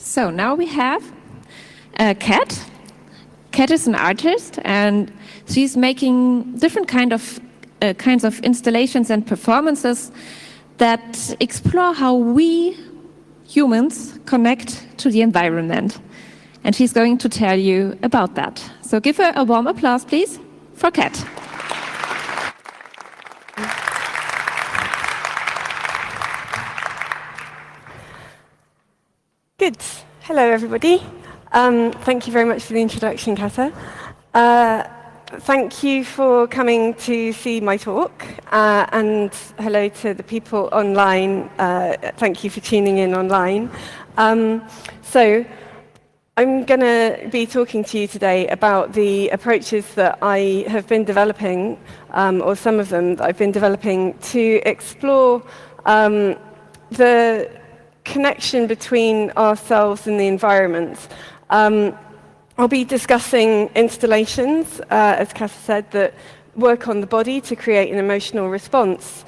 So now we have Kat. Kat is an artist, and she's making different kinds of installations and performances that explore how we humans connect to the environment. And she's going to tell you about that. So give her a warm applause, please, for Kat. Good. Hello, everybody. Thank you very much for the introduction, Kata. Thank you for coming to see my talk, and hello to the people online. Thank you for tuning in online. So I'm going to be talking to you today about the approaches that I have been developing, or some of them that I've been developing, to explore the connection between ourselves and the environment. I'll be discussing installations, as Kata said, that work on the body to create an emotional response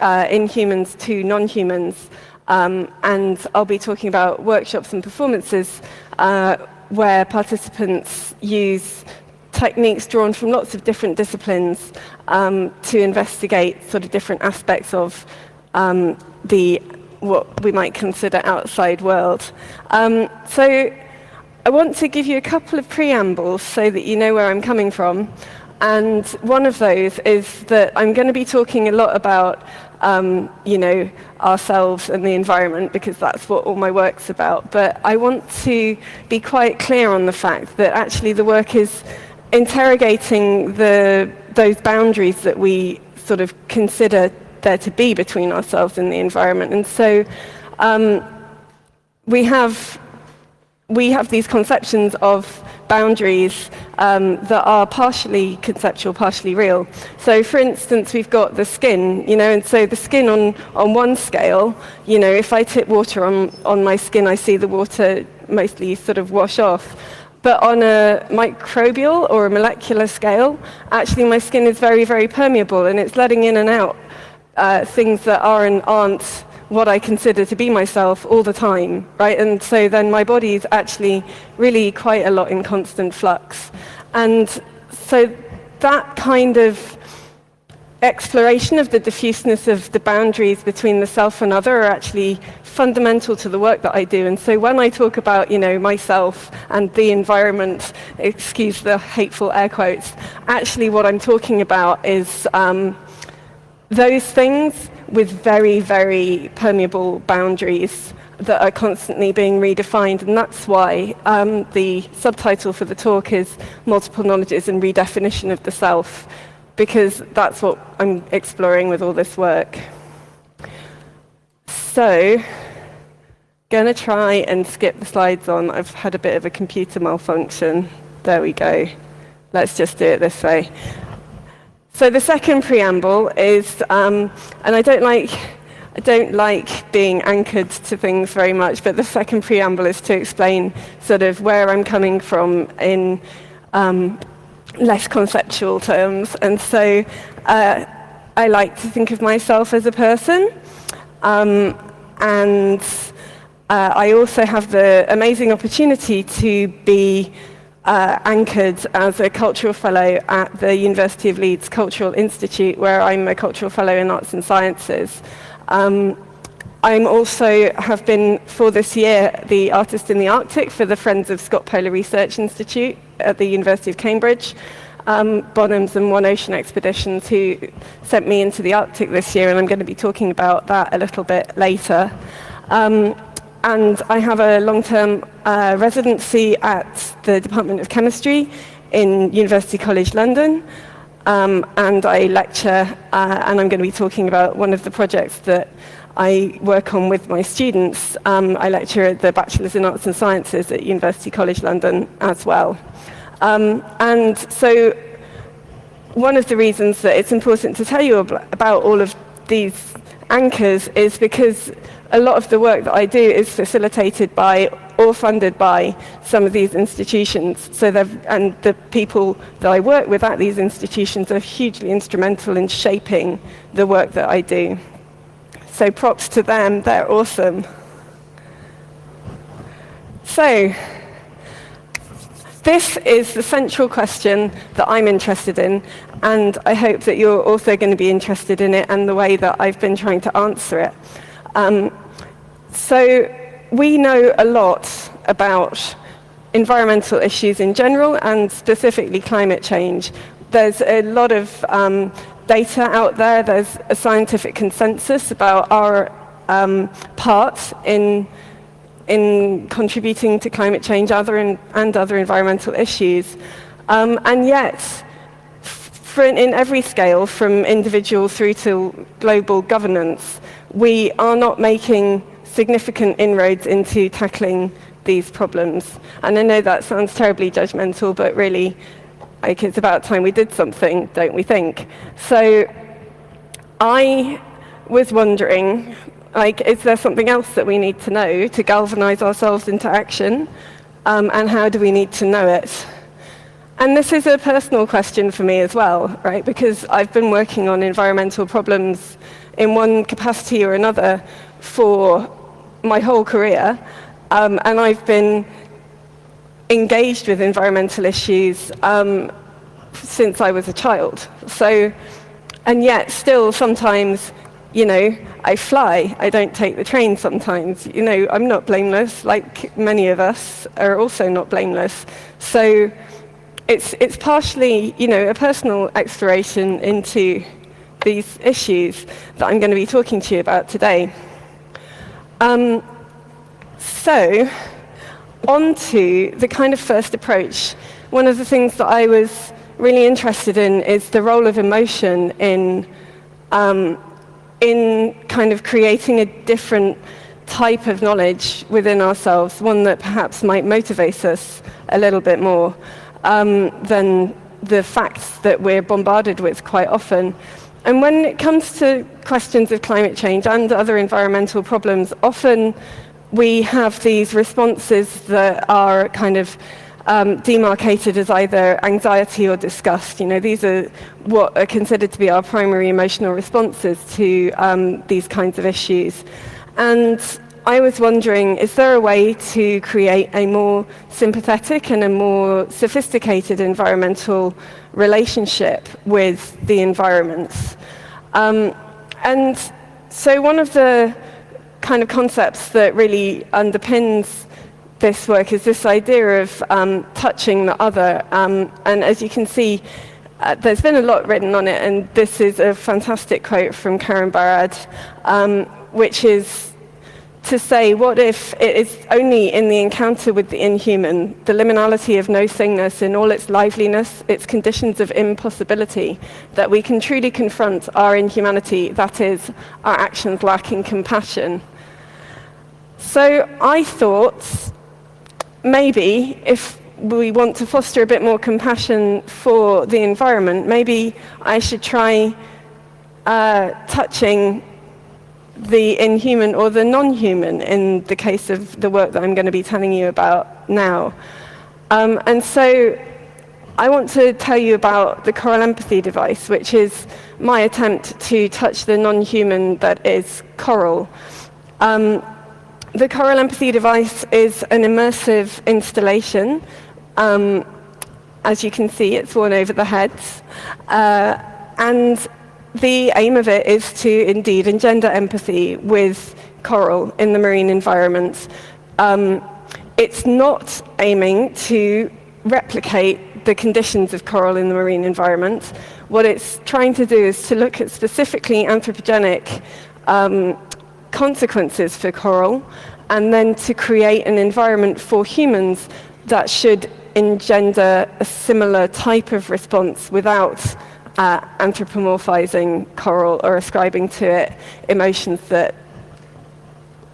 in humans to non-humans. And I'll be talking about workshops and performances where participants use techniques drawn from lots of different disciplines to investigate sort of different aspects of what we might consider outside world. So I want to give you a couple of preambles so that you know where I'm coming from. And one of those is that I'm going to be talking a lot about, ourselves and the environment, because that's what all my work's about. But I want to be quite clear on the fact that actually the work is interrogating those boundaries that we sort of consider there to be between ourselves and the environment. And so we have these conceptions of boundaries that are partially conceptual, partially real. So for instance, we've got the skin, and so the skin on one scale, if I tip water on my skin, I see the water mostly sort of wash off. But on a microbial or a molecular scale, actually my skin is very, very permeable, and it's letting in and out things that are and aren't what I consider to be myself all the time, right? And so then my body is actually really quite a lot in constant flux. And so that kind of exploration of the diffuseness of the boundaries between the self and other are actually fundamental to the work that I do. And so when I talk about, myself and the environment, excuse the hateful air quotes, actually what I'm talking about is those things with very, very permeable boundaries that are constantly being redefined. And that's why the subtitle for the talk is Multiple Knowledges and Redefinition of the Self, because that's what I'm exploring with all this work. So, gonna try and skip the slides on. I've had a bit of a computer malfunction. There we go. Let's just do it this way. So the second preamble is, and I don't like being anchored to things very much, but the second preamble is to explain sort of where I'm coming from in less conceptual terms. And so I like to think of myself as a person, and I also have the amazing opportunity to be anchored as a cultural fellow at the University of Leeds Cultural Institute, where I'm a cultural fellow in arts and sciences. I'm also have been, for this year, the artist in the Arctic for the Friends of Scott Polar Research Institute at the University of Cambridge, Bonhams and One Ocean Expeditions, who sent me into the Arctic this year, and I'm going to be talking about that a little bit later. And I have a long-term residency at the Department of Chemistry in University College London, and I lecture, and I'm going to be talking about one of the projects that I work on with my students. I lecture at the Bachelor's in Arts and Sciences at University College London as well. And so one of the reasons that it's important to tell you about all of these anchors is because a lot of the work that I do is facilitated by or funded by some of these institutions. And the people that I work with at these institutions are hugely instrumental in shaping the work that I do. So props to them, they're awesome. So, this is the central question that I'm interested in, and I hope that you're also going to be interested in it and the way that I've been trying to answer it. So we know a lot about environmental issues in general and specifically climate change. There's a lot of data out there. There's a scientific consensus about our part in contributing to climate change and other environmental issues. And yet, in every scale, from individual through to global governance, we are not making significant inroads into tackling these problems. And I know that sounds terribly judgmental, but really, like, it's about time we did something, don't we think? So I was wondering, like, is there something else that we need to know to galvanize ourselves into action? And how do we need to know it? And this is a personal question for me as well, right? Because I've been working on environmental problems in one capacity or another for my whole career. And I've been engaged with environmental issues since I was a child. So, and yet still sometimes, you know, I fly, I don't take the train sometimes. You know, I'm not blameless, like many of us are also not blameless. So it's partially, you know, a personal exploration into these issues that I'm going to be talking to you about today. So, on to the kind of first approach. One of the things that I was really interested in is the role of emotion in kind of creating a different type of knowledge within ourselves, one that perhaps might motivate us a little bit more than the facts that we're bombarded with quite often. And when it comes to questions of climate change and other environmental problems, often we have these responses that are kind of demarcated as either anxiety or disgust. You know, these are what are considered to be our primary emotional responses to these kinds of issues. And I was wondering, is there a way to create a more sympathetic and a more sophisticated environmental relationship with the environment? And so one of the kind of concepts that really underpins this work is this idea of touching the other. And as you can see, there's been a lot written on it, and this is a fantastic quote from Karen Barad, which is to say, what if it is only in the encounter with the inhuman, the liminality of no-thingness in all its liveliness, its conditions of impossibility, that we can truly confront our inhumanity, that is, our actions lacking compassion. So I thought, maybe if we want to foster a bit more compassion for the environment, maybe I should try touching the inhuman or the non-human in the case of the work that I'm going to be telling you about now. And so I want to tell you about the coral empathy device, which is my attempt to touch the non-human that is coral. The coral empathy device is an immersive installation. As you can see, it's worn over the heads. And the aim of it is to indeed engender empathy with coral in the marine environment. It's not aiming to replicate the conditions of coral in the marine environment. What it's trying to do is to look at specifically anthropogenic consequences for coral, and then to create an environment for humans that should engender a similar type of response without anthropomorphizing coral or ascribing to it emotions that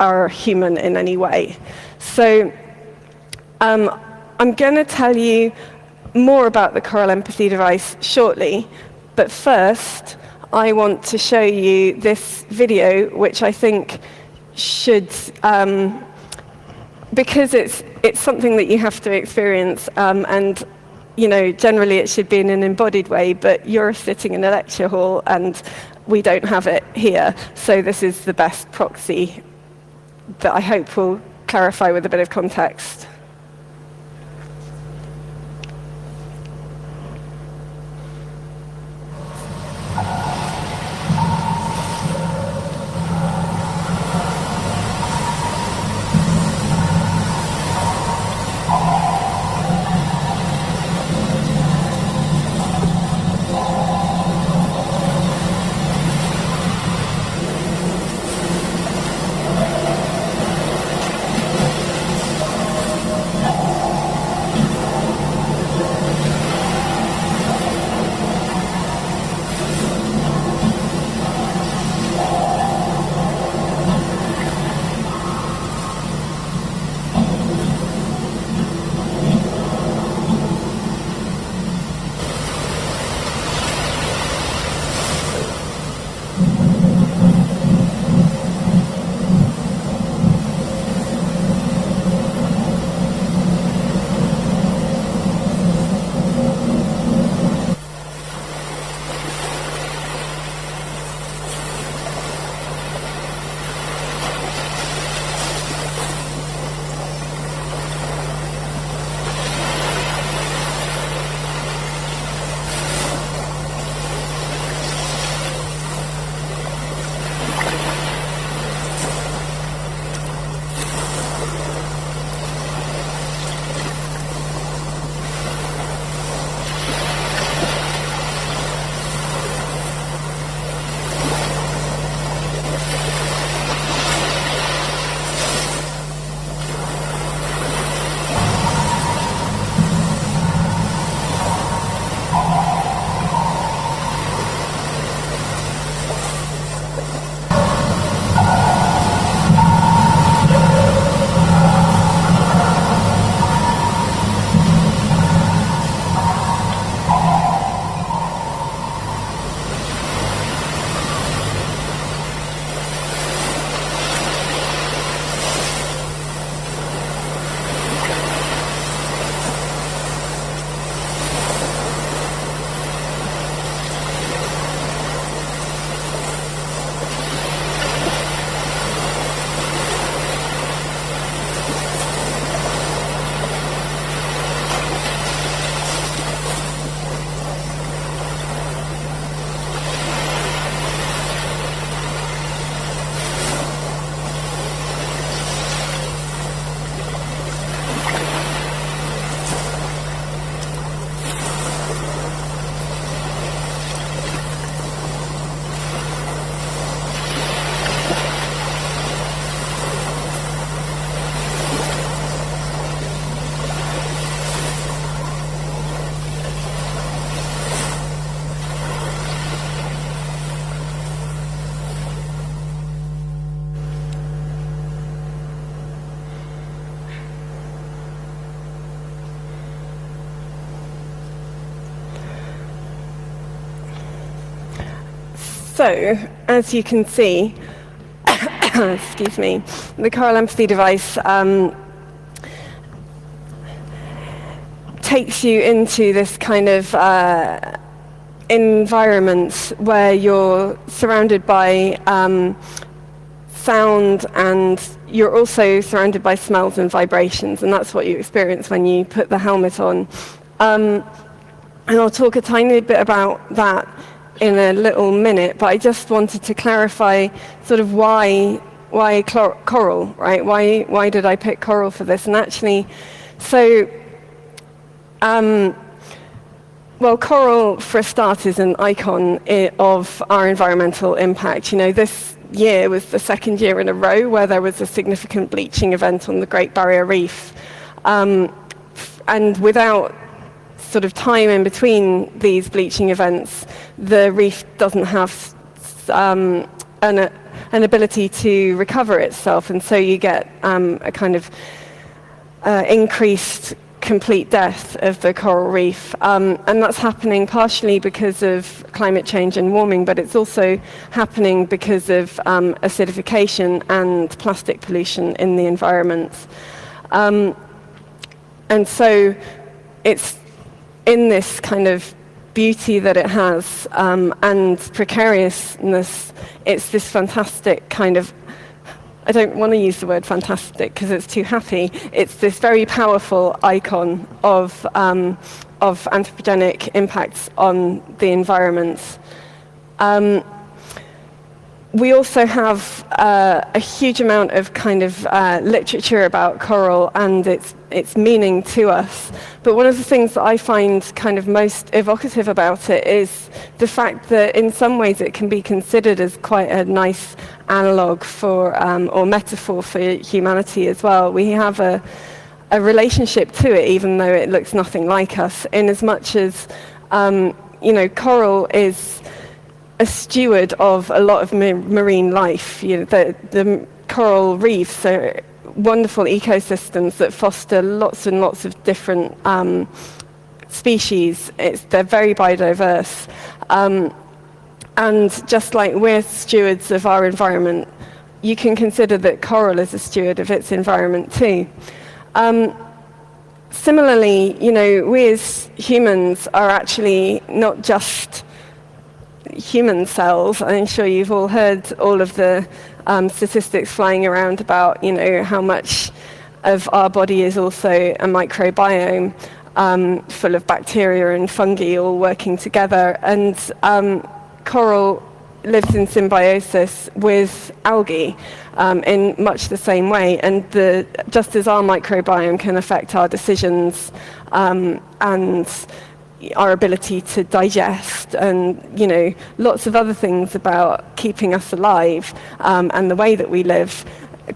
are human in any way. So I'm going to tell you more about the coral empathy device shortly, but first I want to show you this video, which I think should because it's something that you have to experience, and generally it should be in an embodied way, but you're sitting in a lecture hall and we don't have it here, so this is the best proxy that I hope will clarify with a bit of context. So, as you can see, excuse me, the Coral Empathy device takes you into this kind of environment where you're surrounded by sound, and you're also surrounded by smells and vibrations, and that's what you experience when you put the helmet on. And I'll talk a tiny bit about that in a little minute, but I just wanted to clarify sort of why coral, right? Why did I pick coral for this? And actually, so, well, coral, for a start, is an icon of our environmental impact. You know, this year was the second year in a row where there was a significant bleaching event on the Great Barrier Reef. And without sort of time in between these bleaching events, the reef doesn't have an ability to recover itself, and so you get a kind of increased complete death of the coral reef. And that's happening partially because of climate change and warming, but it's also happening because of acidification and plastic pollution in the environment. And so it's in this kind of beauty that it has, and precariousness, it's this fantastic kind of, I don't want to use the word fantastic because it's too happy, it's this very powerful icon of anthropogenic impacts on the environment. We also have a huge amount of kind of literature about coral and its meaning to us. But one of the things that I find kind of most evocative about it is the fact that in some ways it can be considered as quite a nice analogue for, or metaphor for humanity as well. We have a relationship to it, even though it looks nothing like us, in as much as, coral is a steward of a lot of marine life. The coral reefs are wonderful ecosystems that foster lots and lots of different species. They're very biodiverse. And just like we're stewards of our environment, you can consider that coral is a steward of its environment too. Similarly, we as humans are actually not just human cells. I'm sure you've all heard all of the statistics flying around about, how much of our body is also a microbiome full of bacteria and fungi all working together. And coral lives in symbiosis with algae in much the same way. And just as our microbiome can affect our decisions and our ability to digest and, lots of other things about keeping us alive and the way that we live,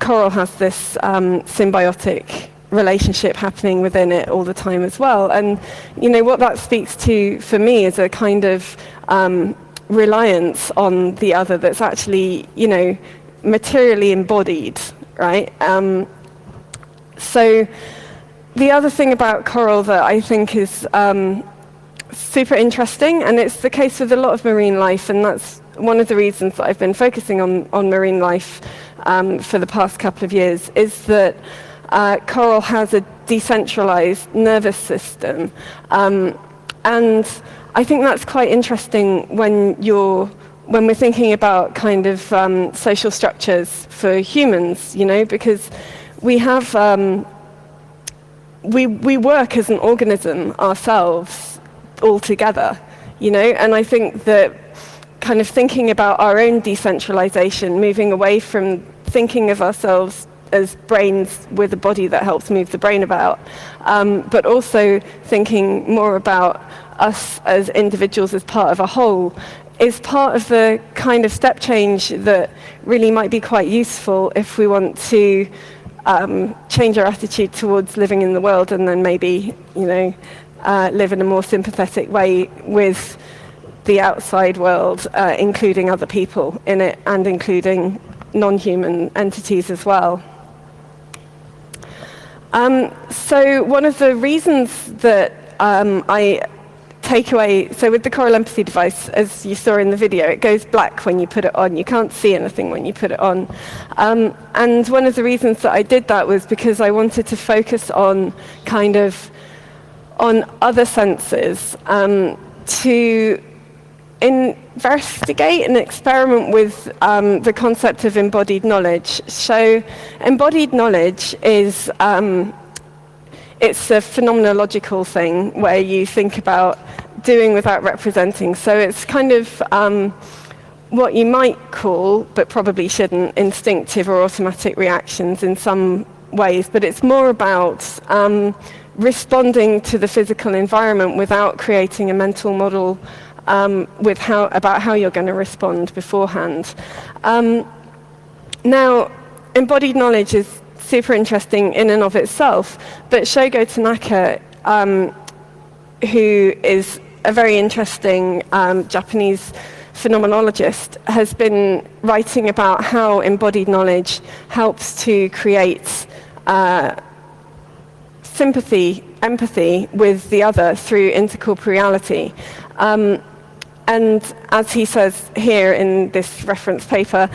coral has this symbiotic relationship happening within it all the time as well. And, what that speaks to for me is a kind of reliance on the other that's actually, materially embodied, right? So the other thing about coral that I think is super interesting, and it's the case with a lot of marine life, and that's one of the reasons that I've been focusing on marine life for the past couple of years, is that coral has a decentralized nervous system. And I think that's quite interesting when we're thinking about kind of social structures for humans, because we have we work as an organism ourselves all together, and I think that kind of thinking about our own decentralization, moving away from thinking of ourselves as brains with a body that helps move the brain about, but also thinking more about us as individuals as part of a whole, is part of the kind of step change that really might be quite useful if we want to change our attitude towards living in the world, and then maybe, live in a more sympathetic way with the outside world, including other people in it and including non-human entities as well. So one of the reasons that I take away, so with the coral empathy device, as you saw in the video, it goes black when you put it on. You can't see anything when you put it on. And one of the reasons that I did that was because I wanted to focus on on other senses, to investigate and experiment with the concept of embodied knowledge. So embodied knowledge is, it's a phenomenological thing where you think about doing without representing. So it's kind of what you might call, but probably shouldn't, instinctive or automatic reactions in some ways, but it's more about responding to the physical environment without creating a mental model about how you're going to respond beforehand. Now, embodied knowledge is super interesting in and of itself, but Shogo Tanaka, who is a very interesting Japanese phenomenologist, has been writing about how embodied knowledge helps to create sympathy, empathy with the other through intercorporeality. And as he says here in this reference paper,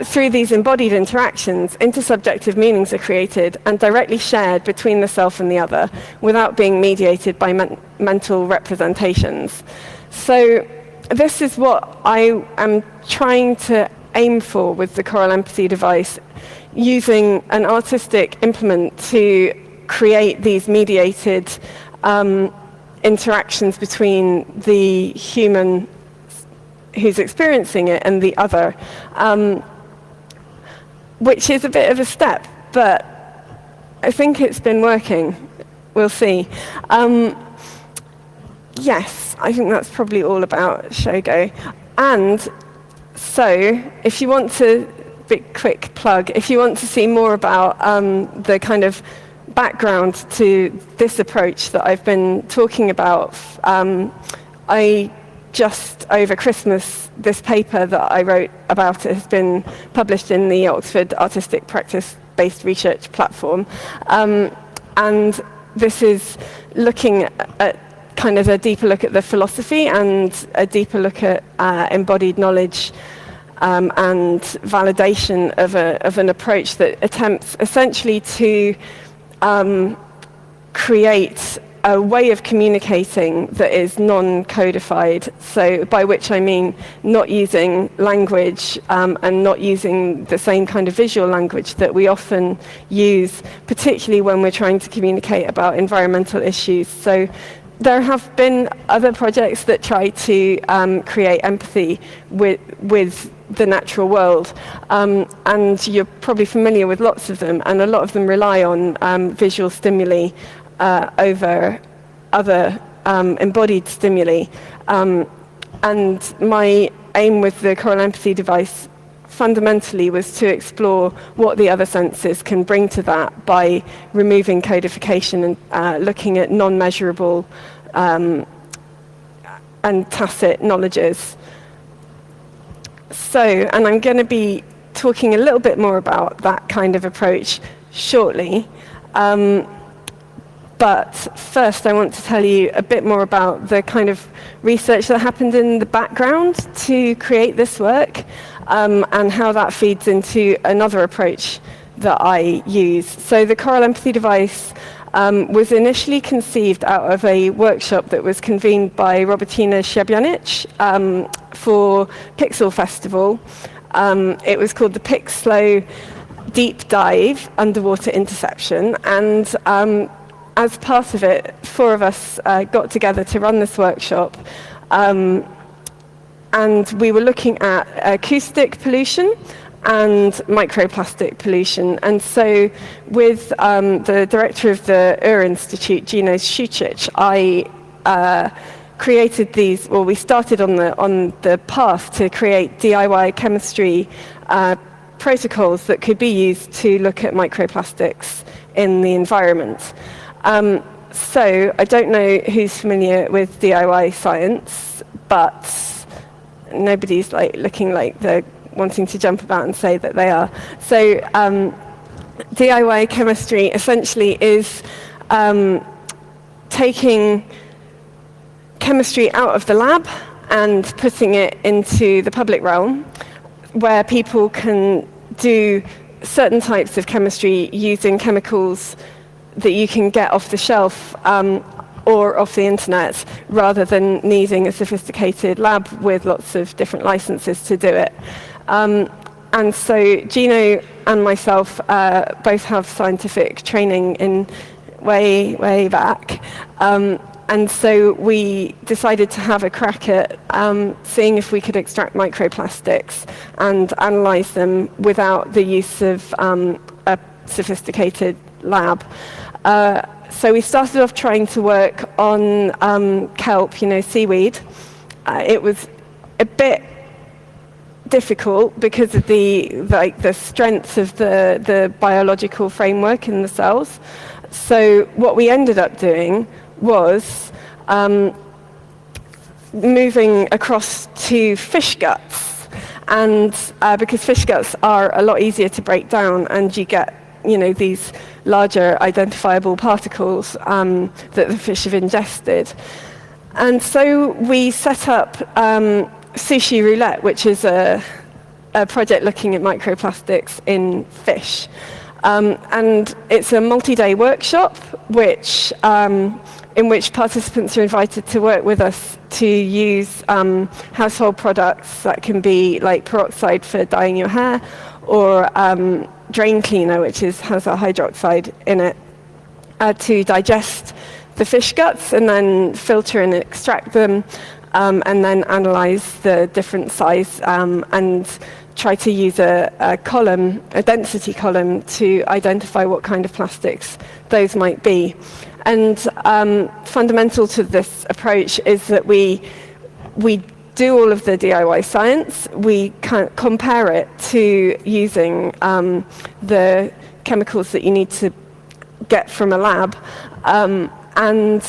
through these embodied interactions, intersubjective meanings are created and directly shared between the self and the other without being mediated by mental representations. So this is what I am trying to aim for with the choral empathy device, using an artistic implement to create these mediated interactions between the human who's experiencing it and the other, which is a bit of a step, but I think it's been working. We'll see. Yes, I think that's probably all about Shogo. And so, if you want to, big quick plug, if you want to see more about the kind of background to this approach that I've been talking about, I just over Christmas, this paper that I wrote about it has been published in the Oxford Artistic Practice-Based Research Platform. And this is looking at kind of a deeper look at the philosophy and a deeper look at embodied knowledge and validation of an approach that attempts essentially to create a way of communicating that is non-codified, so by which I mean not using language and not using the same kind of visual language that we often use, particularly when we're trying to communicate about environmental issues. So there have been other projects that try to create empathy with the natural world, and you're probably familiar with lots of them, and a lot of them rely on visual stimuli over other embodied stimuli. And my aim with the choral empathy device fundamentally was to explore what the other senses can bring to that by removing codification and looking at non-measurable and tacit knowledges. So, and I'm going to be talking a little bit more about that kind of approach shortly. But first, I want to tell you a bit more about the kind of research that happened in the background to create this work, and how that feeds into another approach that I use. So the choral empathy device was initially conceived out of a workshop that was convened by Robertina Szebianic for Pixel Festival. It was called the Pixlo Deep Dive Underwater Interception, and as part of it, 4 of us got together to run this workshop, and we were looking at acoustic pollution and microplastic pollution. And so with the director of the Ur Institute, Gino Szucic, I created these, well, we started on the path to create DIY chemistry protocols that could be used to look at microplastics in the environment. So I don't know who's familiar with DIY science, but nobody's looking like they're wanting to jump about and say that they are. So DIY chemistry essentially is taking chemistry out of the lab and putting it into the public realm, where people can do certain types of chemistry using chemicals that you can get off the shelf or off the internet, rather than needing a sophisticated lab with lots of different licenses to do it. And so Gino and myself both have scientific training in way back. And so we decided to have a crack at seeing if we could extract microplastics and analyze them without the use of a sophisticated lab. So we started off trying to work on kelp, seaweed. It was a bit difficult because of the strength of the biological framework in the cells. So what we ended up doing was moving across to fish guts, and because fish guts are a lot easier to break down, and you get these larger identifiable particles that the fish have ingested. And so we set up Sushi Roulette, which is a project looking at microplastics in fish. And it's a multi-day workshop in which participants are invited to work with us to use household products that can be like peroxide for dyeing your hair, or drain cleaner, which has a hydroxide in it, to digest the fish guts and then filter and extract them, and then analyze the different size and try to use a column, a density column, to identify what kind of plastics those might be. And fundamental to this approach is that we do all of the DIY science. We compare it to using the chemicals that you need to get from a lab, and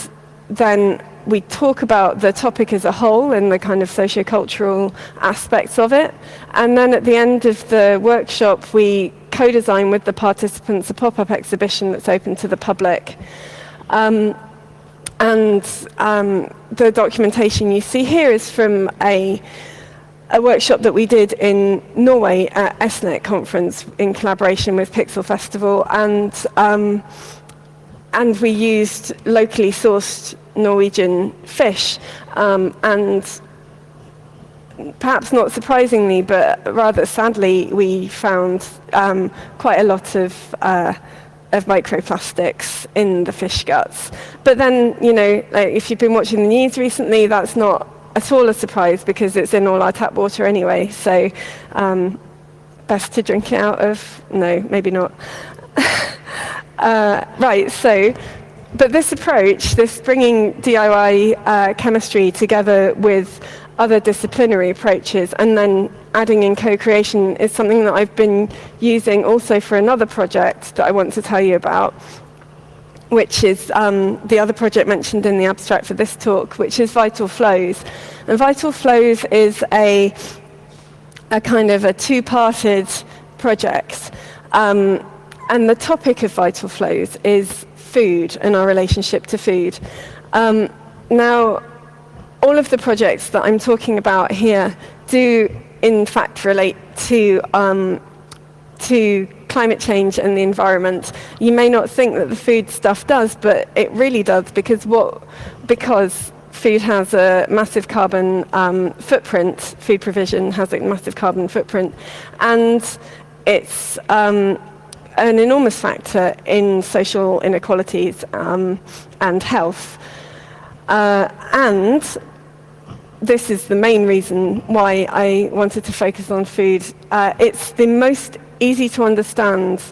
then we talk about the topic as a whole and the kind of sociocultural aspects of it. And then at the end of the workshop, we co-design with the participants a pop-up exhibition that's open to the public. And the documentation you see here is from a workshop that we did in Norway at ESNET conference in collaboration with Pixel Festival, and we used locally sourced Norwegian fish, and perhaps not surprisingly, but rather sadly, we found quite a lot of microplastics in the fish guts. But then, you know, like if you've been watching the news recently, that's not at all a surprise because it's in all our tap water anyway. So best to drink it out of? No, maybe not. Right, so, but this approach, this bringing DIY chemistry together with other disciplinary approaches and then adding in co-creation is something that I've been using also for another project that I want to tell you about, which is the other project mentioned in the abstract for this talk, which is Vital Flows. And Vital Flows is a kind of a two-parted project. And the topic of Vital Flows is food and our relationship to food. Now, all of the projects that I'm talking about here do, in fact, relate to climate change and the environment. You may not think that the food stuff does, but it really does, because food has a massive carbon footprint. Food provision has a massive carbon footprint, and it's an enormous factor in social inequalities and health. And this is the main reason why I wanted to focus on food. It's the most easy to understand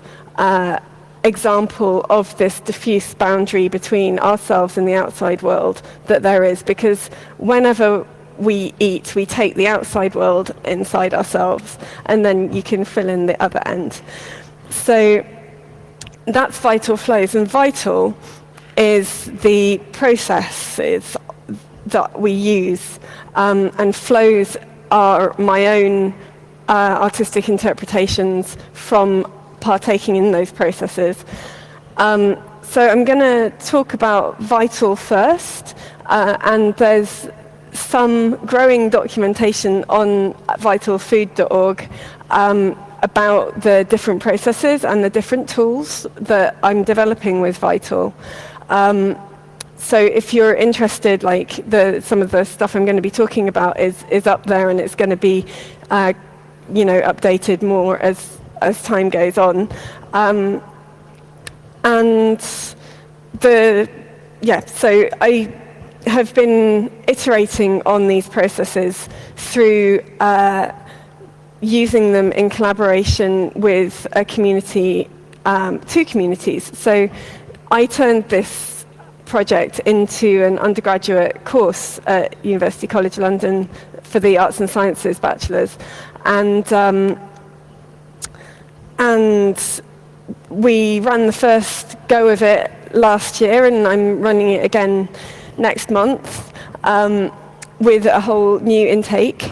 example of this diffuse boundary between ourselves and the outside world that there is, because whenever we eat, we take the outside world inside ourselves, and then you can fill in the other end. So that's Vital Flows, and vital is the processes that we use, and flows are my own artistic interpretations from partaking in those processes. So I'm going to talk about Vital first, and there's some growing documentation on vitalfood.org about the different processes and the different tools that I'm developing with Vital. So if you're interested, like some of the stuff I'm going to be talking about is up there, and it's going to be updated more as time goes on. So I have been iterating on these processes through using them in collaboration with a community, two communities. So I turned this project into an undergraduate course at University College London for the Arts and Sciences Bachelors. And we ran the first go of it last year, and I'm running it again next month with a whole new intake.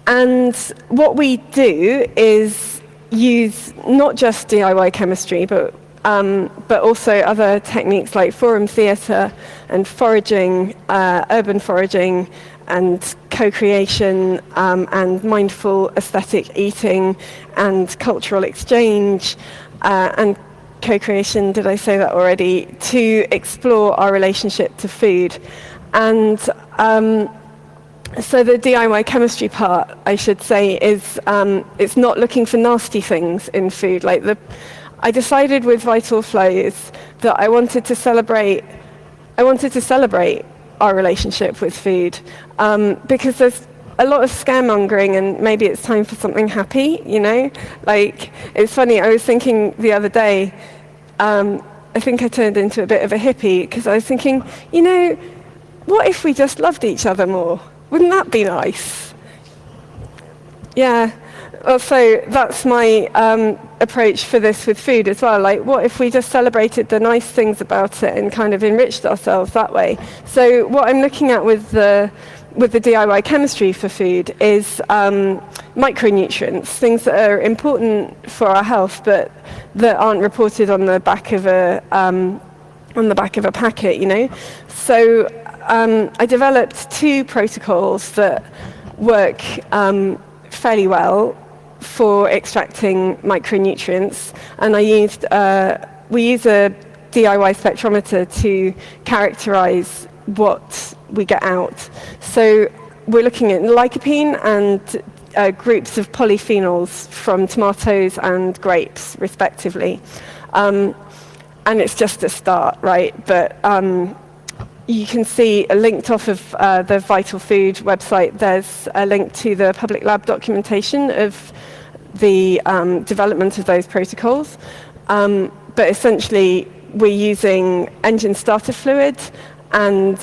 And what we do is use not just DIY chemistry, but but also other techniques like forum theatre and foraging, urban foraging, and co-creation, and mindful aesthetic eating, and cultural exchange, and co-creation, did I say that already, to explore our relationship to food. And so the DIY chemistry part, I should say, is it's not looking for nasty things in food. I decided with Vital Flows that I wanted to celebrate our relationship with food, because there's a lot of scaremongering, and maybe it's time for something happy, you know? Like, it's funny, I was thinking the other day, I think I turned into a bit of a hippie, because I was thinking, you know, what if we just loved each other more? Wouldn't that be nice? Yeah. Well, so that's my approach for this with food as well. Like, what if we just celebrated the nice things about it and kind of enriched ourselves that way? So what I'm looking at with the DIY chemistry for food is micronutrients, things that are important for our health, but that aren't reported on the back of a packet, you know. So I developed 2 protocols that work fairly well for extracting micronutrients, and we use a DIY spectrometer to characterize what we get out. So we're looking at lycopene and groups of polyphenols from tomatoes and grapes, respectively. And it's just a start, right? But you can see linked off of the Vital Food website, there's a link to the public lab documentation of the development of those protocols. But essentially, we're using engine starter fluid and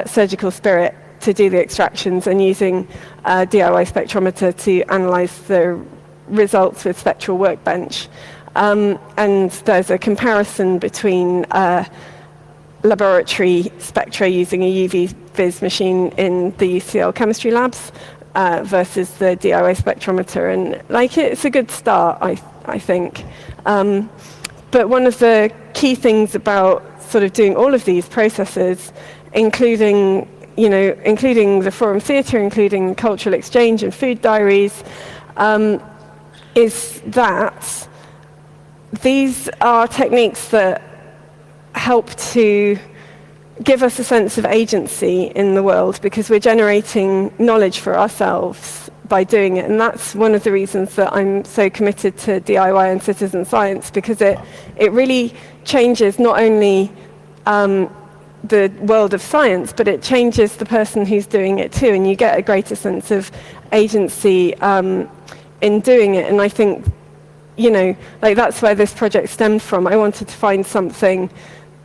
surgical spirit to do the extractions, and using a DIY spectrometer to analyze the results with Spectral Workbench. And there's a comparison between laboratory spectra using a UV-Vis machine in the UCL chemistry labs versus the DIY spectrometer, and it's a good start, I think. But one of the key things about sort of doing all of these processes, including the forum theatre, including cultural exchange and food diaries, is that these are techniques that help to give us a sense of agency in the world, because we're generating knowledge for ourselves by doing it. And that's one of the reasons that I'm so committed to DIY and citizen science, because it really changes not only the world of science, but it changes the person who's doing it too, and you get a greater sense of agency in doing it. And I think, that's where this project stemmed from. I wanted to find something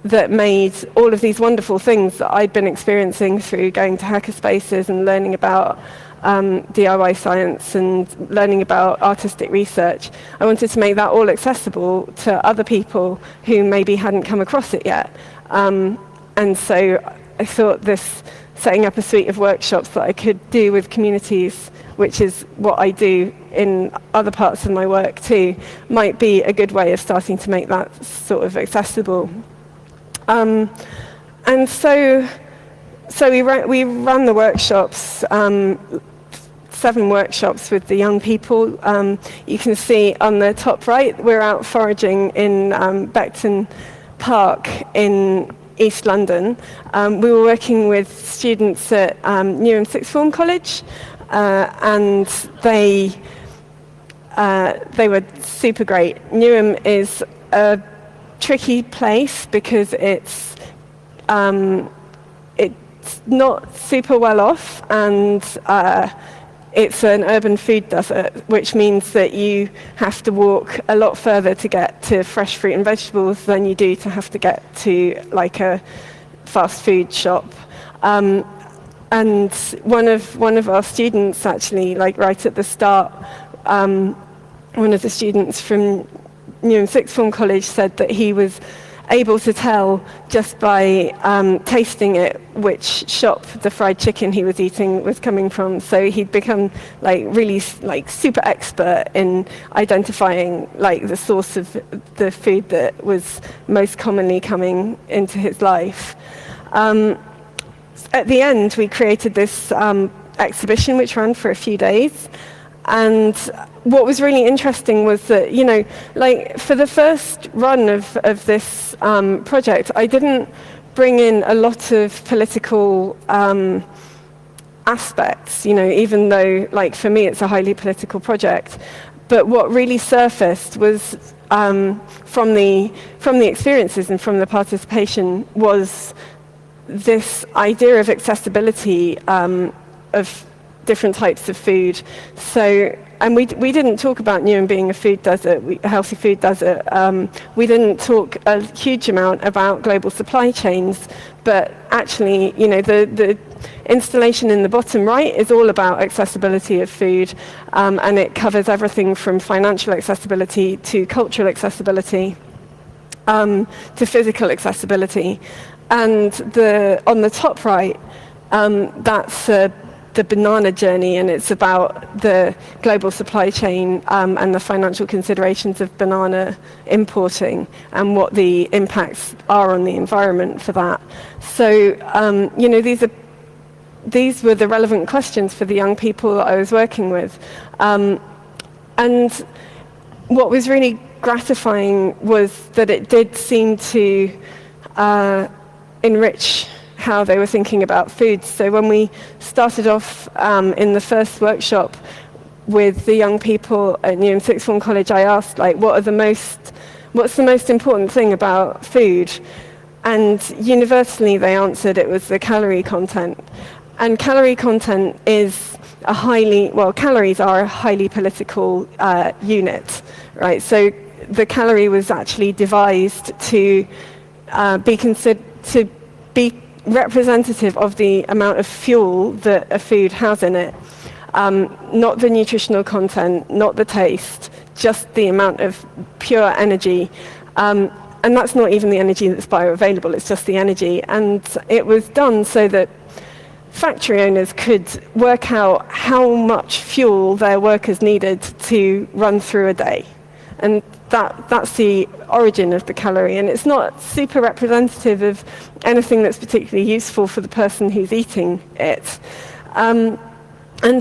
that made all of these wonderful things that I'd been experiencing through going to hackerspaces and learning about DIY science and learning about artistic research. I wanted to make that all accessible to other people who maybe hadn't come across it yet. And so I thought this setting up a suite of workshops that I could do with communities, which is what I do in other parts of my work too, might be a good way of starting to make that sort of accessible. And so we ran the workshops, 7 workshops with the young people. You can see on the top right, we're out foraging in Beckton Park in East London. We were working with students at Newham Sixth Form College, and they were super great. Newham is a tricky place because it's not super well off, and it's an urban food desert, which means that you have to walk a lot further to get to fresh fruit and vegetables than you do to have to get to like a fast food shop. And one of our students actually, right at the start, one of the students from Newham Sixth Form College said that he was able to tell just by tasting it which shop the fried chicken he was eating was coming from. So he'd become like really like super expert in identifying like the source of the food that was most commonly coming into his life. At the end, we created this exhibition which ran for a few days. And what was really interesting was that, you know, like for the first run of this project, I didn't bring in a lot of political aspects, you know, even though, like, for me, it's a highly political project. But what really surfaced was from the experiences and from the participation was this idea of accessibility of different types of food. So, and we didn't talk about Newham being a food desert, a healthy food desert. We didn't talk a huge amount about global supply chains, but actually, you know, the installation in the bottom right is all about accessibility of food, and it covers everything from financial accessibility to cultural accessibility to physical accessibility. And on the top right, that's the banana journey, and it's about the global supply chain and the financial considerations of banana importing and what the impacts are on the environment for that. So, you know, these were the relevant questions for the young people that I was working with. And what was really gratifying was that it did seem to enrich how they were thinking about food. So when we started off in the first workshop with the young people at Newham Sixth Form College, I asked, like, what's the most important thing about food? And universally they answered it was the calorie content. And calorie content is calories are a highly political unit, right? So the calorie was actually devised to be representative of the amount of fuel that a food has in it, not the nutritional content, not the taste, just the amount of pure energy. And that's not even the energy that's bioavailable, it's just the energy. And it was done so that factory owners could work out how much fuel their workers needed to run through a day. And that's the origin of the calorie, and it's not super representative of anything that's particularly useful for the person who's eating it. And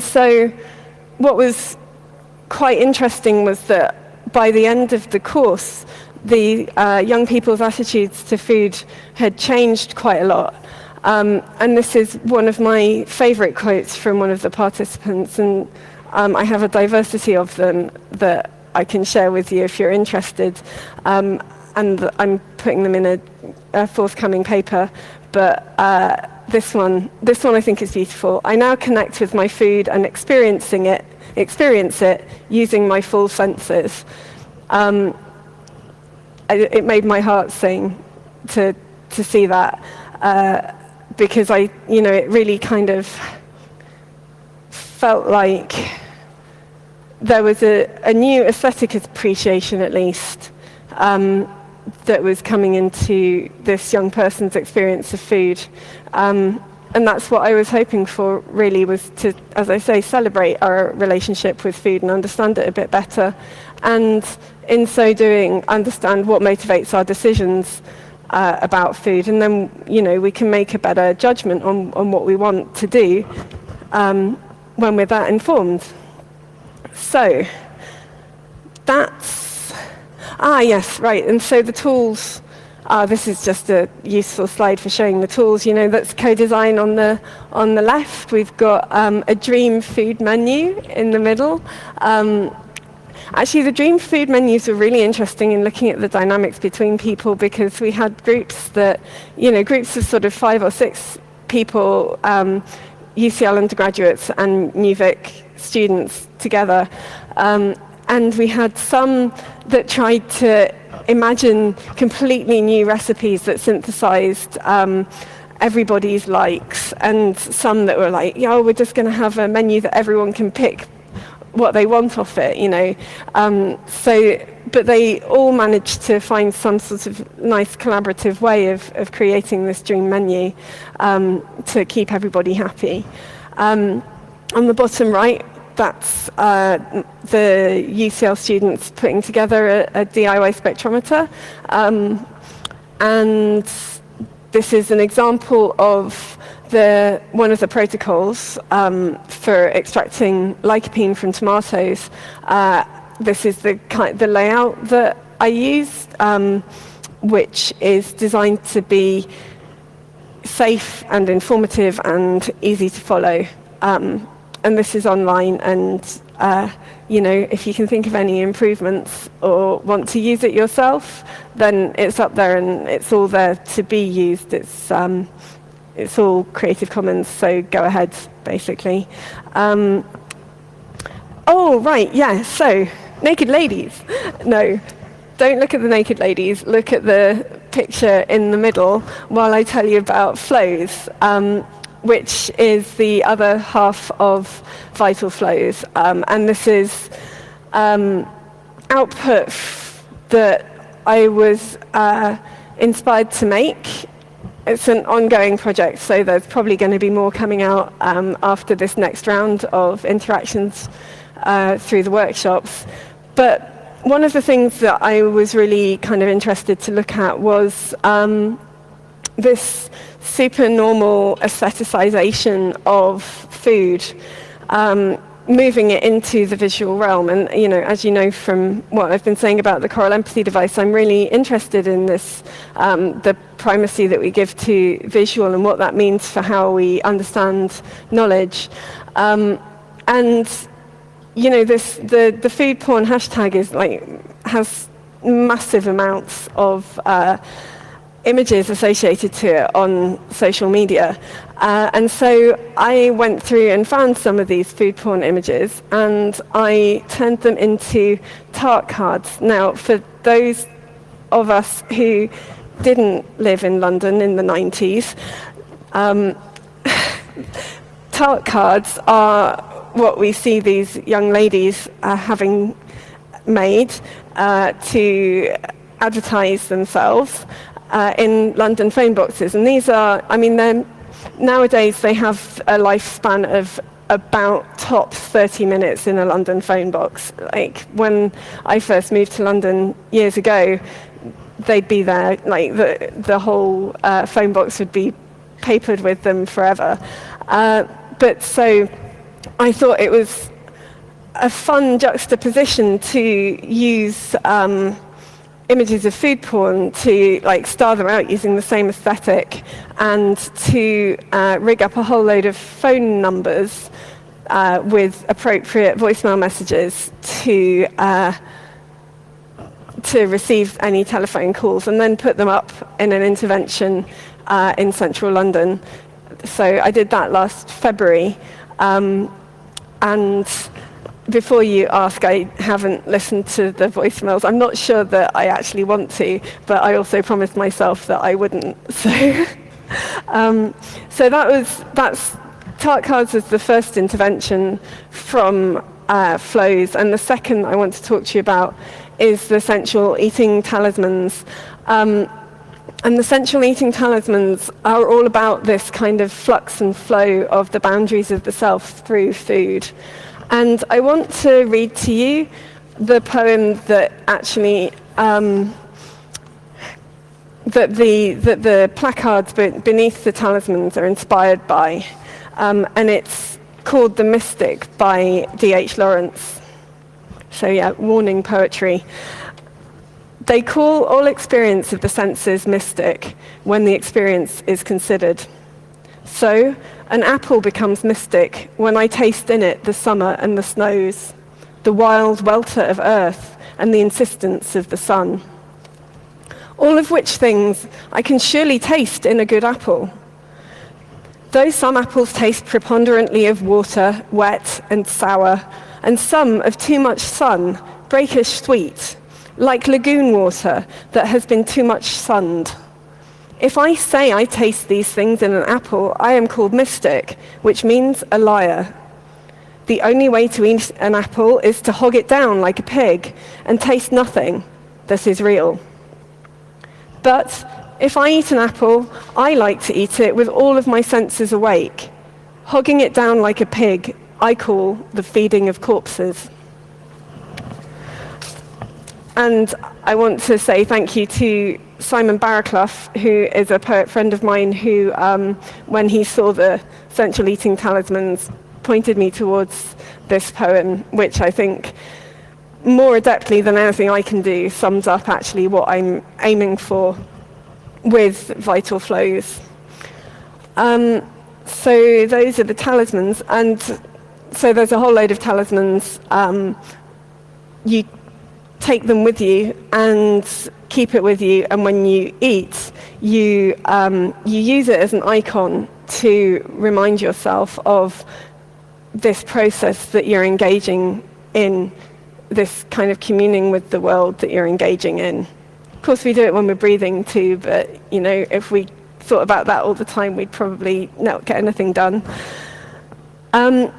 so what was quite interesting was that by the end of the course, the young people's attitudes to food had changed quite a lot. And this is one of my favorite quotes from one of the participants, and I have a diversity of them that I can share with you if you're interested, and I'm putting them in a forthcoming paper. But this one I think is beautiful. I now connect with my food and experience it using my full senses. It made my heart sing to see that, because it really kind of felt like there was a new aesthetic appreciation, at least, that was coming into this young person's experience of food. And that's what I was hoping for, really, was to, as I say, celebrate our relationship with food and understand it a bit better. And in so doing, understand what motivates our decisions about food. And then, we can make a better judgment on what we want to do when we're that informed. So that's, yes, right. And so the tools, this is just a useful slide for showing the tools. That's co-design on the left. We've got a dream food menu in the middle. Actually, the dream food menus were really interesting in looking at the dynamics between people, because we had groups groups of sort of 5 or 6 people, UCL undergraduates and NUVIC students together, and we had some that tried to imagine completely new recipes that synthesized everybody's likes, and some that were like, we're just going to have a menu that everyone can pick what they want off it, So but they all managed to find some sort of nice collaborative way of creating this dream menu to keep everybody happy. On the bottom right, that's the UCL students putting together a DIY spectrometer. And this is an example of one of the protocols for extracting lycopene from tomatoes. This is the layout that I used, which is designed to be safe and informative and easy to follow. And this is online, and if you can think of any improvements or want to use it yourself, then it's up there and it's all there to be used. It's all Creative Commons, so go ahead, basically. Oh, right, yeah, so, naked ladies. No, don't look at the naked ladies, look at the picture in the middle while I tell you about flows, which is the other half of vital flows. And this is output that I was inspired to make. It's an ongoing project, so there's probably going to be more coming out after this next round of interactions through the workshops. But one of the things that I was really kind of interested to look at was this supernormal aestheticization of food, moving it into the visual realm. And as you know from what I've been saying about the choral empathy device, I'm really interested in this, the primacy that we give to visual and what that means for how we understand knowledge. And the food porn hashtag has massive amounts of images associated to it on social media. And so I went through and found some of these food porn images, and I turned them into tart cards. Now, for those of us who didn't live in London in the 90s, tart cards are what we see these young ladies having made to advertise themselves in London phone boxes. And these are, nowadays they have a lifespan of about top 30 minutes in a London phone box. Like when I first moved to London years ago, they'd be there, like the whole phone box would be papered with them forever. But so I thought it was a fun juxtaposition to use images of food porn to star them out using the same aesthetic, and to rig up a whole load of phone numbers with appropriate voicemail messages to receive any telephone calls, and then put them up in an intervention in central London. So I did that last February. And before you ask, I haven't listened to the voicemails. I'm not sure that I actually want to, but I also promised myself that I wouldn't. So, so that's tart cards as the first intervention from flows, and the second I want to talk to you about is the sensual eating talismans. And the sensual eating talismans are all about this kind of flux and flow of the boundaries of the self through food. And I want to read to you the poem that actually, that the placards beneath the talismans are inspired by. And it's called The Mystic by D.H. Lawrence. So yeah, warning poetry. They call all experience of the senses mystic when the experience is considered. So, an apple becomes mystic when I taste in it the summer and the snows, the wild welter of earth and the insistence of the sun. All of which things I can surely taste in a good apple. Though some apples taste preponderantly of water, wet and sour, and some of too much sun, brackish sweet, like lagoon water that has been too much sunned. If I say I taste these things in an apple, I am called mystic, which means a liar. the only way to eat an apple is to hog it down like a pig and taste nothing that is real. But if I eat an apple, I like to eat it with all of my senses awake. Hogging it down like a pig, I call the feeding of corpses. And I want to say thank you to Simon Barraclough, who is a poet friend of mine, who, when he saw the Central Eating Talismans, pointed me towards this poem, which I think, more adeptly than anything I can do, sums up actually what I'm aiming for with Vital Flows. So those are the talismans, and so there's a whole load of talismans. You take them with you and keep it with you, and when you eat, you use it as an icon to remind yourself of this process that you're engaging in, this kind of communing with the world that you're engaging in. Of course, we do it when we're breathing too, but if we thought about that all the time, we'd probably not get anything done.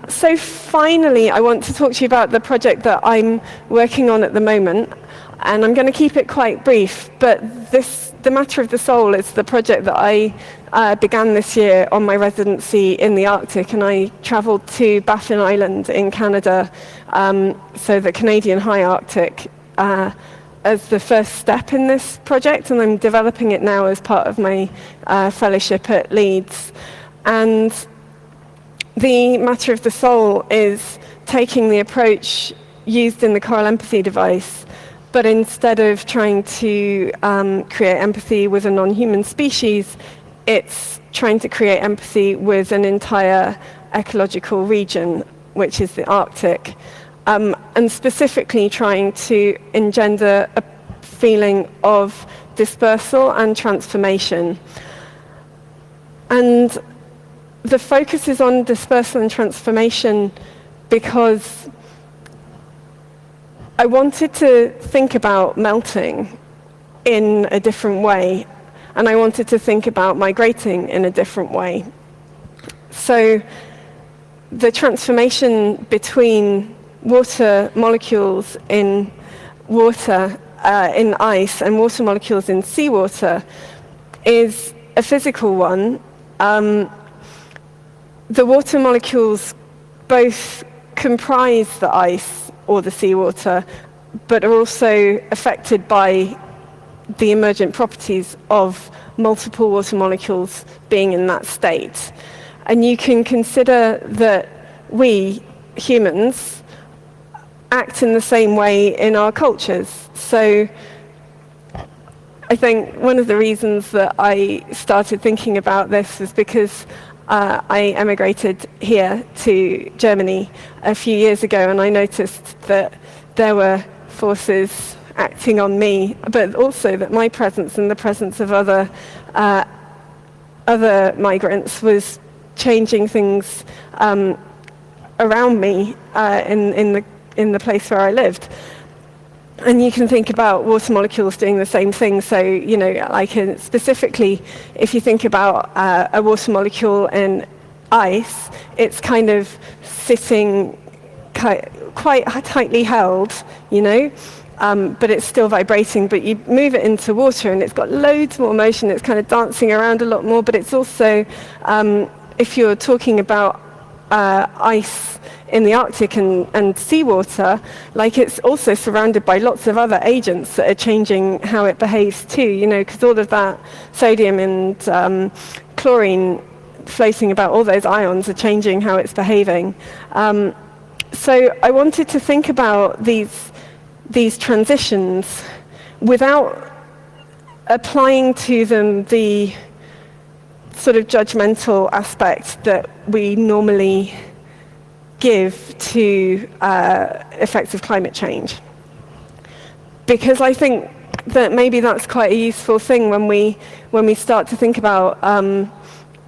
So finally, I want to talk to you about the project that I'm working on at the moment, and I'm going to keep it quite brief, but the Matter of the Soul is the project that I began this year on my residency in the Arctic, and I travelled to Baffin Island in Canada, so the Canadian High Arctic, as the first step in this project, and I'm developing it now as part of my fellowship at Leeds. And the Matter of the Soul is taking the approach used in the choral empathy device, but instead of trying to create empathy with a non-human species, it's trying to create empathy with an entire ecological region, which is the Arctic, and specifically trying to engender a feeling of dispersal and transformation. And the focus is on dispersal and transformation because I wanted to think about melting in a different way, and I wanted to think about migrating in a different way. So the transformation between water molecules in water, in ice, and water molecules in seawater is a physical one. The water molecules both comprise the ice or the seawater, but are also affected by the emergent properties of multiple water molecules being in that state. And you can consider that we, humans, act in the same way in our cultures. So I think one of the reasons that I started thinking about this was because I emigrated here to Germany a few years ago, and I noticed that there were forces acting on me, but also that my presence and the presence of other migrants was changing things around me in the place where I lived. And you can think about water molecules doing the same thing. So, specifically, if you think about a water molecule in ice, it's kind of sitting quite tightly held, but it's still vibrating. But you move it into water, and it's got loads more motion. It's kind of dancing around a lot more. But it's also, if you're talking about ice in the Arctic and seawater, it's also surrounded by lots of other agents that are changing how it behaves too, because all of that sodium and chlorine floating about, all those ions are changing how it's behaving. So I wanted to think about these transitions without applying to them the sort of judgmental aspect that we normally give to effects of climate change. Because I think that maybe that's quite a useful thing when we start to think about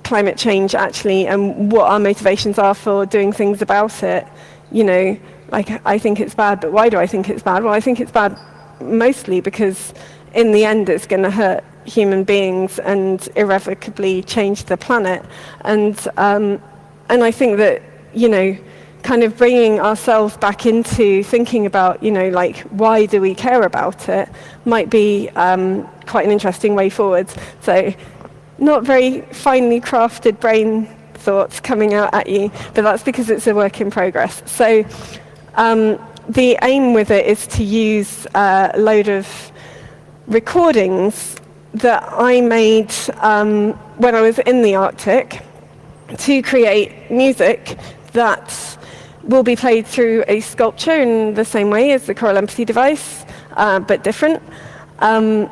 climate change actually, and what our motivations are for doing things about it. I think it's bad, but why do I think it's bad? Well, I think it's bad mostly because in the end it's going to hurt human beings and irrevocably change the planet. And I think that, kind of bringing ourselves back into thinking about, like, why do we care about it, might be quite an interesting way forward. So not very finely crafted brain thoughts coming out at you, but that's because it's a work in progress. So the aim with it is to use a load of recordings that I made when I was in the Arctic to create music that will be played through a sculpture in the same way as the Coral Empathy device, but different. And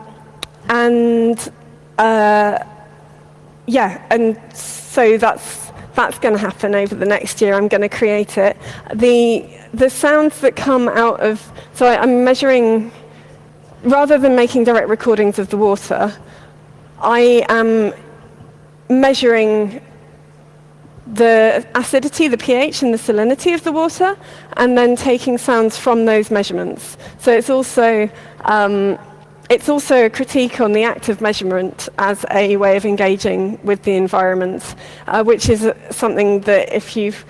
so that's going to happen over the next year. I'm going to create it. The sounds that come out of, so I'm measuring, rather than making direct recordings of the water, I am measuring the acidity, the pH, and the salinity of the water, and then taking sounds from those measurements. So it's also a critique on the act of measurement as a way of engaging with the environment, which is something that, if you've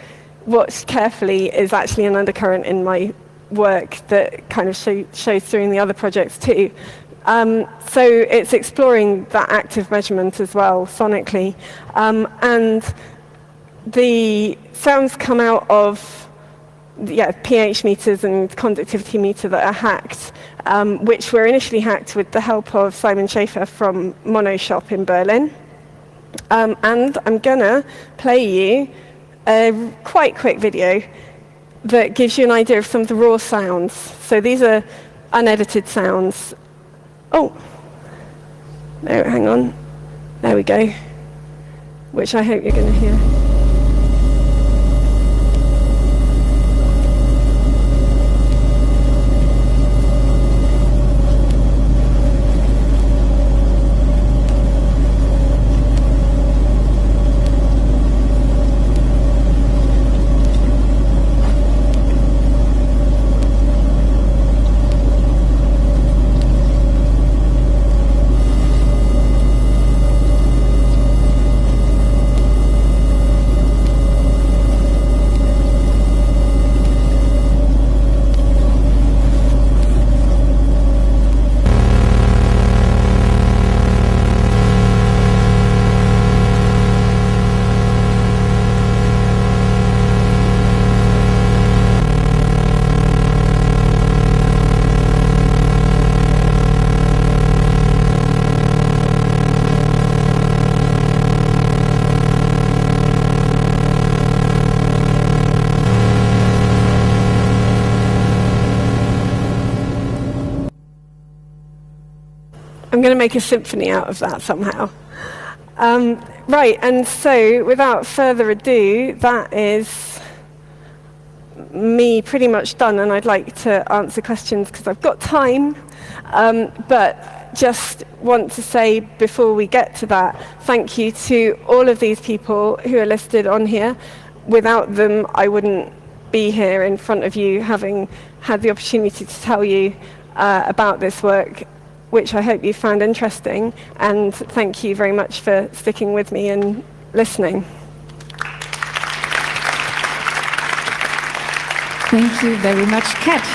watched carefully, is actually an undercurrent in my work that kind of shows through in the other projects too. So it's exploring that act of measurement as well, sonically. And the sounds come out of pH meters and conductivity meter that are hacked, which were initially hacked with the help of Simon Schaefer from Monoshop in Berlin. And I'm going to play you a quite quick video that gives you an idea of some of the raw sounds. So these are unedited sounds. Oh, no, hang on. There we go. Which I hope you're going to hear. I'm going to make a symphony out of that somehow. Right, and so without further ado, that is me pretty much done, and I'd like to answer questions because I've got time, but just want to say before we get to that, thank you to all of these people who are listed on here. Without them, I wouldn't be here in front of you having had the opportunity to tell you about this work, which I hope you found interesting, and thank you very much for sticking with me and listening. Thank you very much, Kat.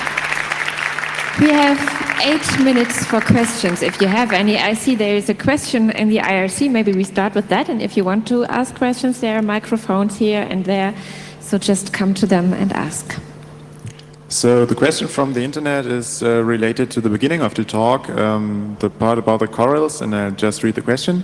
We have 8 minutes for questions, if you have any. I see there is a question in the IRC. Maybe we start with that, and if you want to ask questions, there are microphones here and there, so just come to them and ask. So the question from the internet is related to the beginning of the talk, the part about the corals, and I'll just read the question.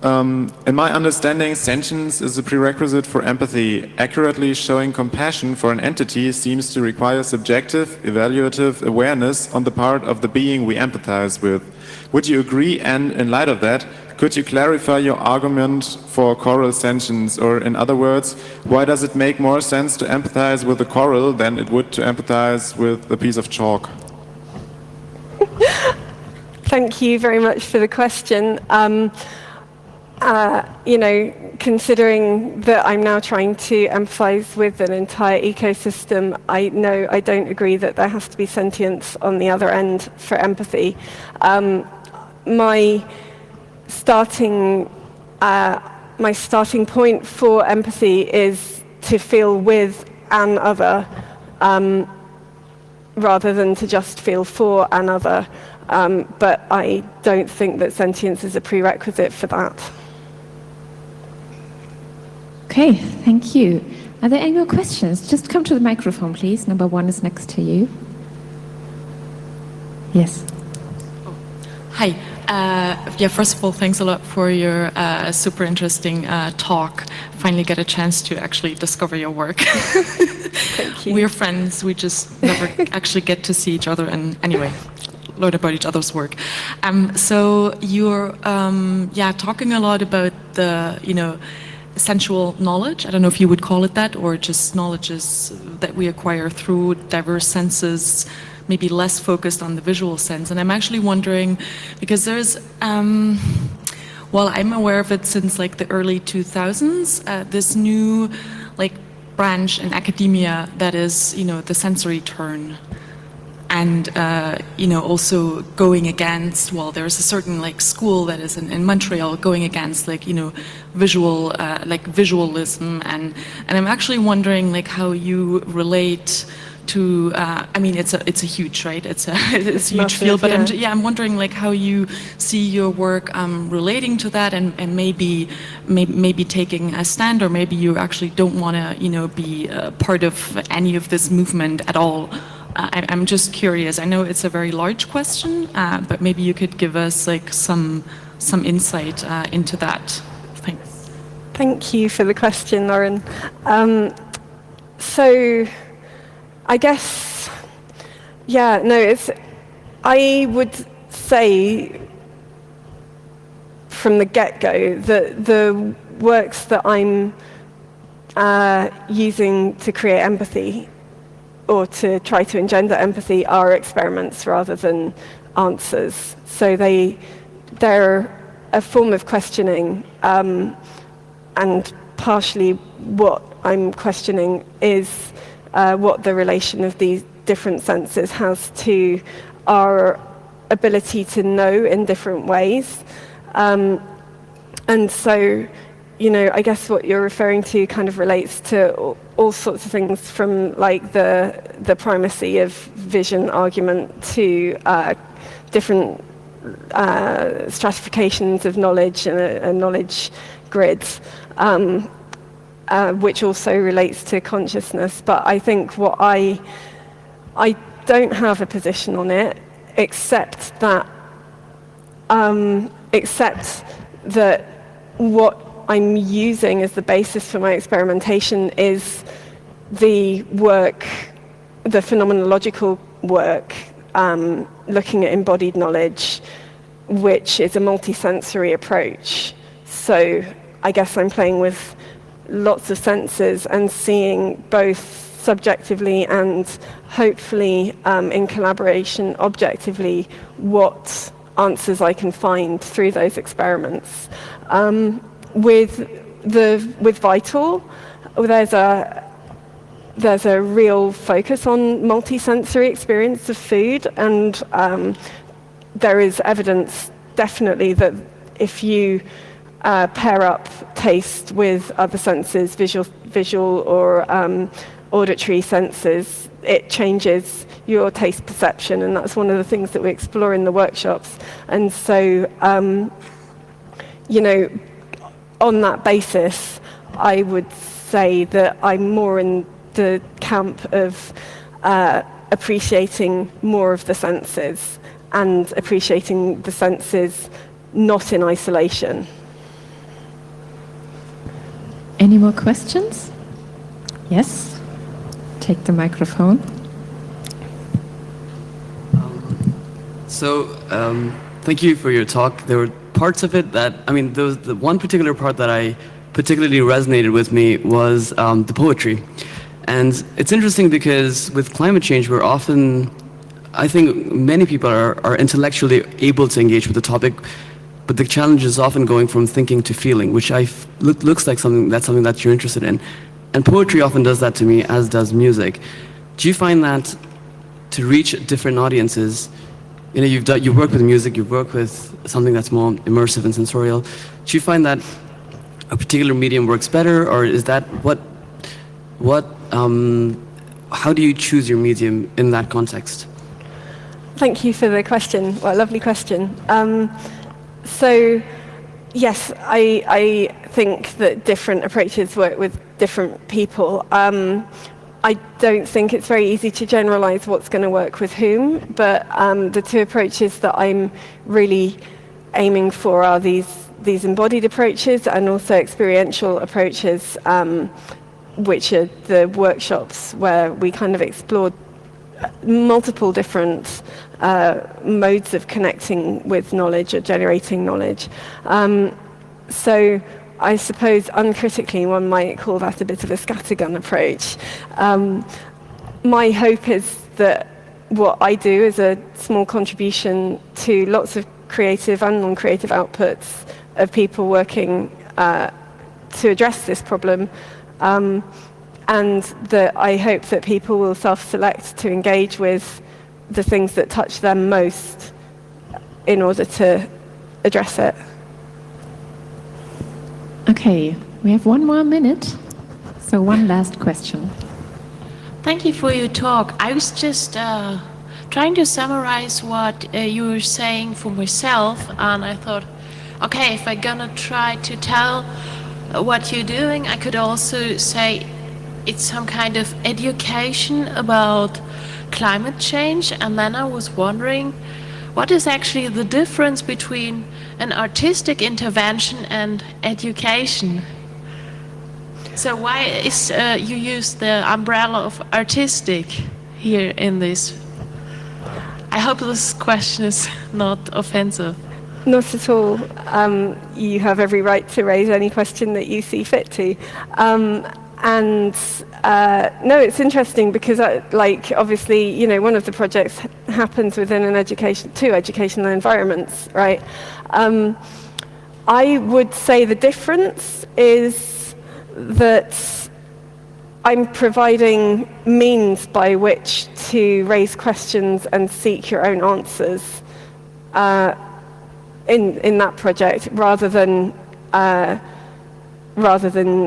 In my understanding, sentience is a prerequisite for empathy. Accurately showing compassion for an entity seems to require subjective, evaluative awareness on the part of the being we empathize with. Would you agree? And in light of that, could you clarify your argument for coral sentience? Or in other words, why does it make more sense to empathize with a coral than it would to empathize with a piece of chalk? Thank you very much for the question. Considering that I'm now trying to empathize with an entire ecosystem, I know I don't agree that there has to be sentience on the other end for empathy. My starting point for empathy is to feel with an other, rather than to just feel for an other. But I don't think that sentience is a prerequisite for that. Okay, thank you. Are there any more questions? Just come to the microphone, please. Number 1 is next to you. Yes. Hi. First of all, thanks a lot for your super interesting talk. Finally get a chance to actually discover your work. Thank you. We're friends, we just never actually get to see each other, and anyway, learn about each other's work. So you're talking a lot about the, sensual knowledge. I don't know if you would call it that, or just knowledges that we acquire through diverse senses, maybe less focused on the visual sense. And I'm actually wondering, because there's, I'm aware of it since like the early 2000s, this new branch in academia that is, the sensory turn. And, also going against, there's a certain school that is in Montreal going against visual, visualism. And I'm actually wondering how you relate to, it's a huge, right? It's a huge field, but I'm wondering how you see your work relating to that, and maybe taking a stand, or maybe you actually don't want to, be part of any of this movement at all. I'm just curious. I know it's a very large question, but maybe you could give us some insight into that. Thanks. Thank you for the question, Lauren. So I guess, I would say from the get-go that the works that I'm using to create empathy, or to try to engender empathy, are experiments rather than answers. So they're a form of questioning, and partially what I'm questioning is what the relation of these different senses has to our ability to know in different ways. And so, I guess what you're referring to kind of relates to all sorts of things, from the primacy of vision argument to different stratifications of knowledge and knowledge grids, which also relates to consciousness. But I think what I don't have a position on it, except that what I'm using as the basis for my experimentation is the work, the phenomenological work, looking at embodied knowledge, which is a multisensory approach. So I guess I'm playing with lots of senses and seeing both subjectively and hopefully in collaboration objectively what answers I can find through those experiments. With Vital, there's a real focus on multisensory experience of food, and there is evidence definitely that if you pair up taste with other senses, visual or auditory senses, it changes your taste perception, and that's one of the things that we explore in the workshops. And so, on that basis, I would say that I'm more in the camp of appreciating more of the senses, and appreciating the senses not in isolation. Any more questions? Yes? Take the microphone. Thank you for your talk. There were parts of it that, the one particular part that I particularly resonated with me was the poetry. And it's interesting because with climate change, we're often, I think many people are intellectually able to engage with the topic, but the challenge is often going from thinking to feeling, which looks like something that you're interested in. And poetry often does that to me, as does music. Do you find that to reach different audiences, you've worked with music, you've worked with something that's more immersive and sensorial. Do you find that a particular medium works better, or is that what how do you choose your medium in that context? Thank you for the question. Well, lovely question. So, yes, I think that different approaches work with different people. I don't think it's very easy to generalize what's going to work with whom, but the two approaches that I'm really aiming for are these embodied approaches and also experiential approaches, which are the workshops where we kind of explored multiple different modes of connecting with knowledge or generating knowledge. So I suppose uncritically one might call that a bit of a scattergun approach. My hope is that what I do is a small contribution to lots of creative and non-creative outputs of people working to address this problem, and that I hope that people will self-select to engage with the things that touch them most in order to address it. Okay, we have 1 more minute, so one last question. Thank you for your talk. I was just trying to summarize what you were saying for myself, and I thought, okay, if I'm gonna try to tell what you're doing, I could also say it's some kind of education about climate change, and then I was wondering, what is actually the difference between an artistic intervention and education? So why is you use the umbrella of artistic here in this? I hope this question is not offensive. Not at all. You have every right to raise any question that you see fit to. No, it's interesting because, obviously, one of the projects happens within two educational environments, right? I would say the difference is that I'm providing means by which to raise questions and seek your own answers in that project, rather than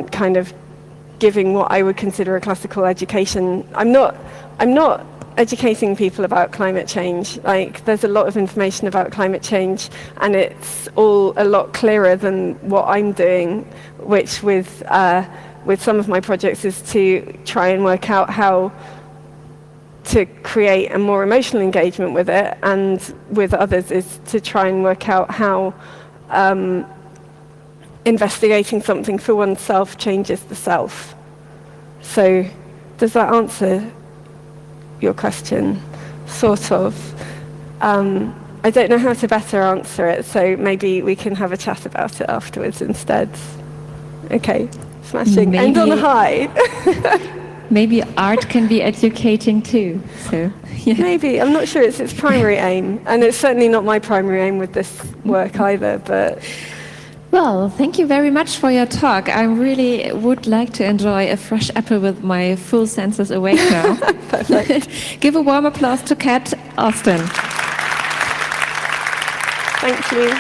kind of giving what I would consider a classical education. I'm not educating people about climate change. There's a lot of information about climate change, and it's all a lot clearer than what I'm doing, which with some of my projects is to try and work out how to create a more emotional engagement with it, and with others is to try and work out how investigating something for oneself changes the self. So, does that answer your question? Sort of. I don't know how to better answer it, so maybe we can have a chat about it afterwards instead. Okay, smashing. End on a high. Maybe art can be educating too. So yeah. Maybe. I'm not sure it's its primary aim, and it's certainly not my primary aim with this work either, but... Well, thank you very much for your talk. I really would like to enjoy a fresh apple with my full senses awake now. Perfect. Give a warm applause to Kat Austin. Thank you.